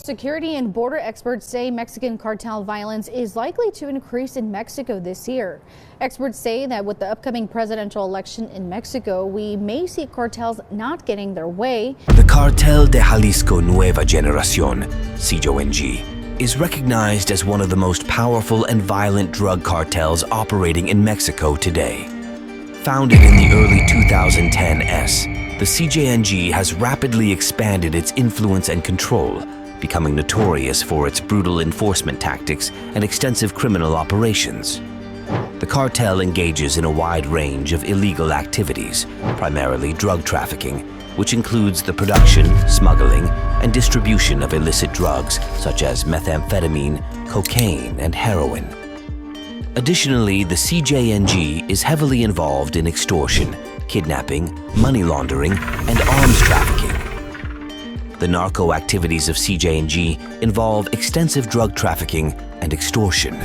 Security and border experts say Mexican cartel violence is likely to increase in Mexico this year. Experts say that with the upcoming presidential election in Mexico, we may see cartels not getting their way. The Cartel de Jalisco Nueva Generación, CJNG, is recognized as one of the most powerful and violent drug cartels operating in Mexico today. Founded in the early 2010s, the CJNG has rapidly expanded its influence and control, becoming notorious for its brutal enforcement tactics and extensive criminal operations. The cartel engages in a wide range of illegal activities, primarily drug trafficking, which includes the production, smuggling, and distribution of illicit drugs such as methamphetamine, cocaine, and heroin. Additionally, the CJNG is heavily involved in extortion, kidnapping, money laundering, and arms trafficking. The narco activities of CJNG involve extensive drug trafficking and extortion.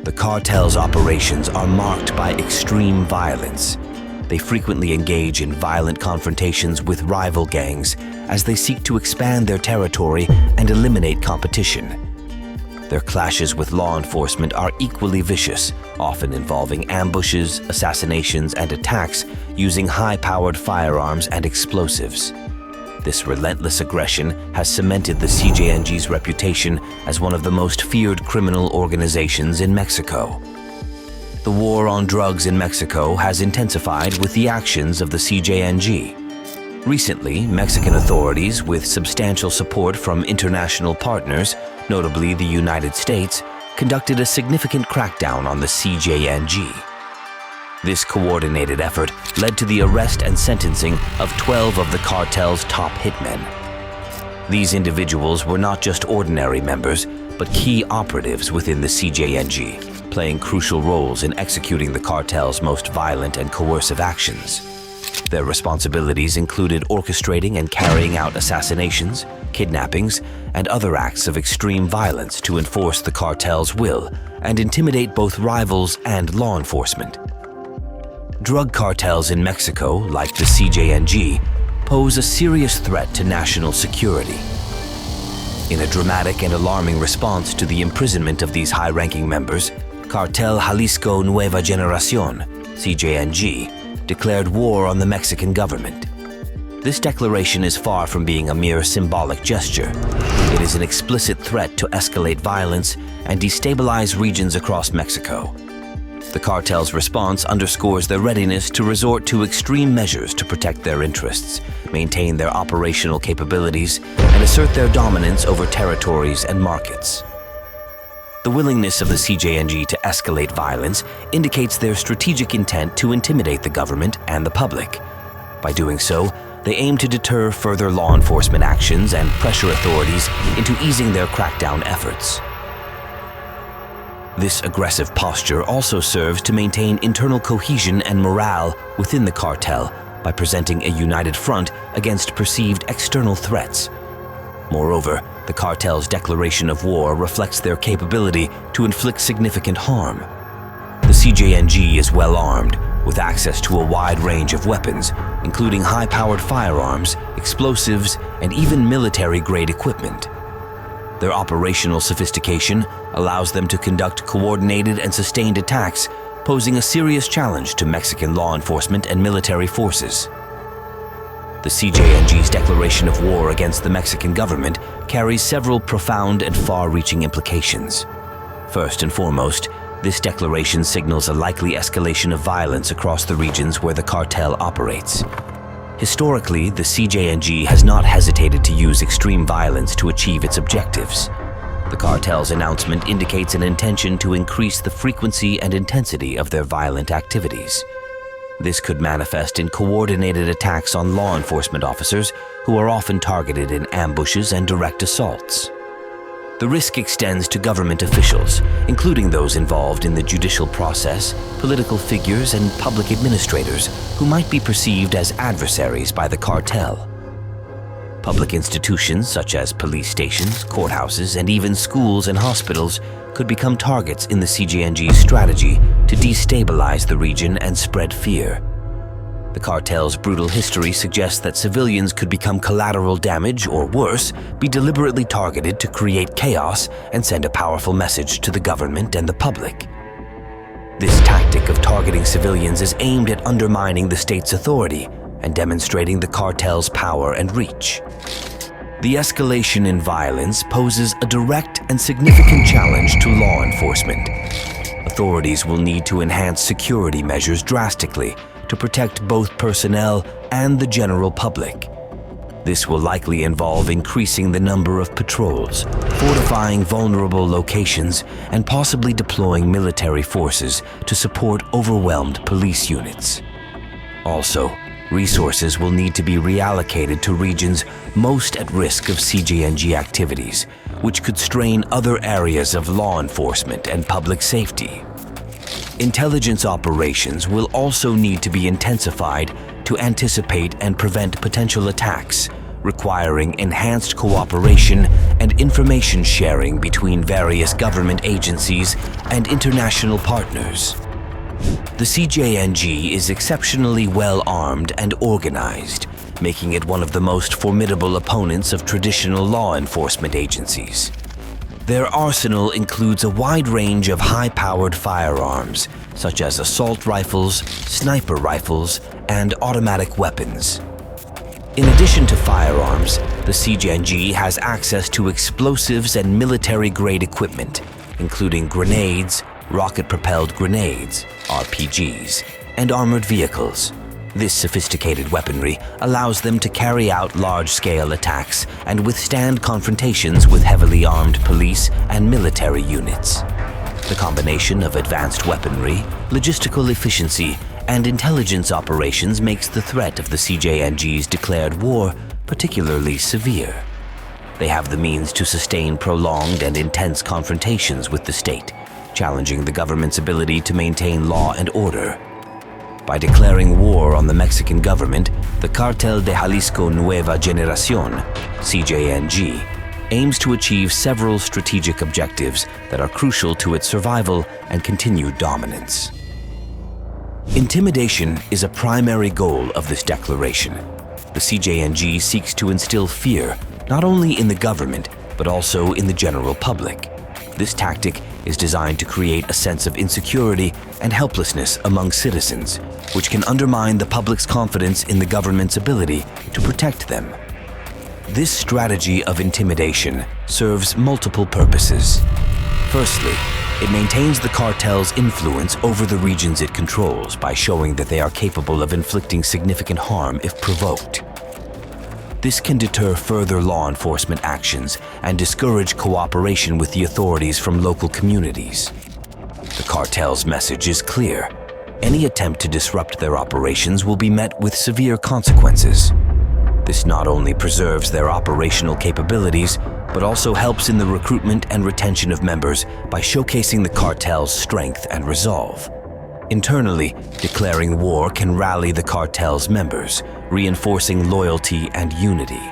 The cartel's operations are marked by extreme violence. They frequently engage in violent confrontations with rival gangs as they seek to expand their territory and eliminate competition. Their clashes with law enforcement are equally vicious, often involving ambushes, assassinations, and attacks using high-powered firearms and explosives. This relentless aggression has cemented the CJNG's reputation as one of the most feared criminal organizations in Mexico. The war on drugs in Mexico has intensified with the actions of the CJNG. Recently, Mexican authorities, with substantial support from international partners, notably the United States, conducted a significant crackdown on the CJNG. This coordinated effort led to the arrest and sentencing of 12 of the cartel's top hitmen. These individuals were not just ordinary members, but key operatives within the CJNG, playing crucial roles in executing the cartel's most violent and coercive actions. Their responsibilities included orchestrating and carrying out assassinations, kidnappings, and other acts of extreme violence to enforce the cartel's will and intimidate both rivals and law enforcement. Drug cartels in Mexico, like the CJNG, pose a serious threat to national security. In a dramatic and alarming response to the imprisonment of these high-ranking members, Cartel Jalisco Nueva Generación, CJNG, declared war on the Mexican government. This declaration is far from being a mere symbolic gesture. It is an explicit threat to escalate violence and destabilize regions across Mexico. The cartel's response underscores their readiness to resort to extreme measures to protect their interests, maintain their operational capabilities, and assert their dominance over territories and markets. The willingness of the CJNG to escalate violence indicates their strategic intent to intimidate the government and the public. By doing so, they aim to deter further law enforcement actions and pressure authorities into easing their crackdown efforts. This aggressive posture also serves to maintain internal cohesion and morale within the cartel by presenting a united front against perceived external threats. Moreover, the cartel's declaration of war reflects their capability to inflict significant harm. The CJNG is well armed, with access to a wide range of weapons, including high-powered firearms, explosives, and even military-grade equipment. Their operational sophistication allows them to conduct coordinated and sustained attacks, posing a serious challenge to Mexican law enforcement and military forces. The CJNG's declaration of war against the Mexican government carries several profound and far-reaching implications. First and foremost, this declaration signals a likely escalation of violence across the regions where the cartel operates. Historically, the CJNG has not hesitated to use extreme violence to achieve its objectives. The cartel's announcement indicates an intention to increase the frequency and intensity of their violent activities. This could manifest in coordinated attacks on law enforcement officers who are often targeted in ambushes and direct assaults. The risk extends to government officials, including those involved in the judicial process, political figures, and public administrators who might be perceived as adversaries by the cartel. Public institutions such as police stations, courthouses, and even schools and hospitals could become targets in the CJNG's strategy to destabilize the region and spread fear. The cartel's brutal history suggests that civilians could become collateral damage or worse, be deliberately targeted to create chaos and send a powerful message to the government and the public. This tactic of targeting civilians is aimed at undermining the state's authority and demonstrating the cartel's power and reach. The escalation in violence poses a direct and significant challenge to law enforcement. Authorities will need to enhance security measures drastically to protect both personnel and the general public. This will likely involve increasing the number of patrols, fortifying vulnerable locations, and possibly deploying military forces to support overwhelmed police units. Also, resources will need to be reallocated to regions most at risk of CJNG activities, which could strain other areas of law enforcement and public safety. Intelligence operations will also need to be intensified to anticipate and prevent potential attacks, requiring enhanced cooperation and information sharing between various government agencies and international partners. The CJNG is exceptionally well armed and organized, making it one of the most formidable opponents of traditional law enforcement agencies. Their arsenal includes a wide range of high-powered firearms, such as assault rifles, sniper rifles, and automatic weapons. In addition to firearms, the CJNG has access to explosives and military-grade equipment, including grenades, rocket-propelled grenades, RPGs, and armored vehicles. This sophisticated weaponry allows them to carry out large-scale attacks and withstand confrontations with heavily armed police and military units. The combination of advanced weaponry, logistical efficiency, and intelligence operations makes the threat of the CJNG's declared war particularly severe. They have the means to sustain prolonged and intense confrontations with the state, challenging the government's ability to maintain law and order. By declaring war on the Mexican government, the Cartel de Jalisco Nueva Generación, CJNG, aims to achieve several strategic objectives that are crucial to its survival and continued dominance. Intimidation is a primary goal of this declaration. The CJNG seeks to instill fear not only in the government, but also in the general public. This tactic is designed to create a sense of insecurity and helplessness among citizens, which can undermine the public's confidence in the government's ability to protect them. This strategy of intimidation serves multiple purposes. Firstly, it maintains the cartel's influence over the regions it controls by showing that they are capable of inflicting significant harm if provoked. This can deter further law enforcement actions and discourage cooperation with the authorities from local communities. The cartel's message is clear. Any attempt to disrupt their operations will be met with severe consequences. This not only preserves their operational capabilities, but also helps in the recruitment and retention of members by showcasing the cartel's strength and resolve. Internally, declaring war can rally the cartel's members, reinforcing loyalty and unity.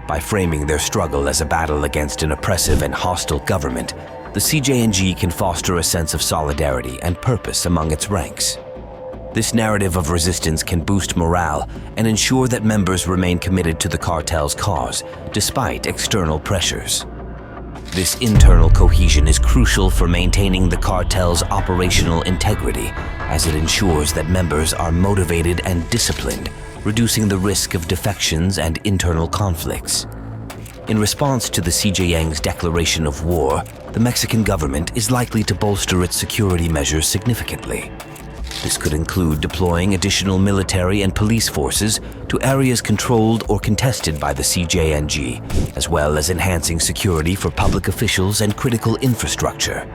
By framing their struggle as a battle against an oppressive and hostile government, the CJNG can foster a sense of solidarity and purpose among its ranks. This narrative of resistance can boost morale and ensure that members remain committed to the cartel's cause, despite external pressures. This internal cohesion is crucial for maintaining the cartel's operational integrity, as it ensures that members are motivated and disciplined, reducing the risk of defections and internal conflicts. In response to the CJNG's declaration of war, the Mexican government is likely to bolster its security measures significantly. This could include deploying additional military and police forces to areas controlled or contested by the CJNG, as well as enhancing security for public officials and critical infrastructure.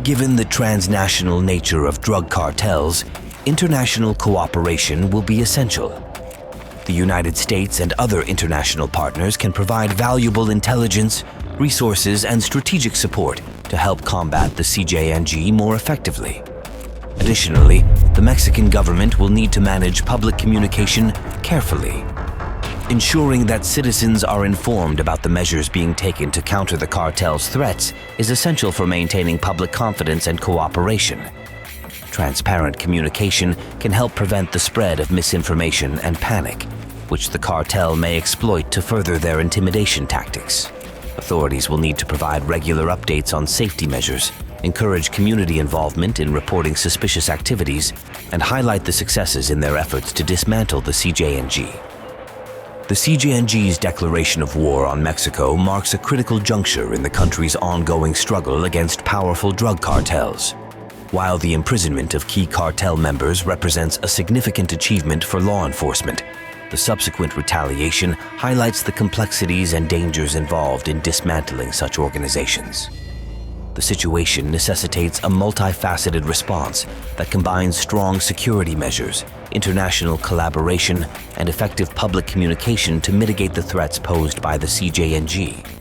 Given the transnational nature of drug cartels, international cooperation will be essential. The United States and other international partners can provide valuable intelligence, resources, and strategic support to help combat the CJNG more effectively. Additionally, the Mexican government will need to manage public communication carefully. Ensuring that citizens are informed about the measures being taken to counter the cartel's threats is essential for maintaining public confidence and cooperation. Transparent communication can help prevent the spread of misinformation and panic, which the cartel may exploit to further their intimidation tactics. Authorities will need to provide regular updates on safety measures, encourage community involvement in reporting suspicious activities, and highlight the successes in their efforts to dismantle the CJNG. The CJNG's declaration of war on Mexico marks a critical juncture in the country's ongoing struggle against powerful drug cartels. While the imprisonment of key cartel members represents a significant achievement for law enforcement, the subsequent retaliation highlights the complexities and dangers involved in dismantling such organizations. The situation necessitates a multifaceted response that combines strong security measures, international collaboration, and effective public communication to mitigate the threats posed by the CJNG.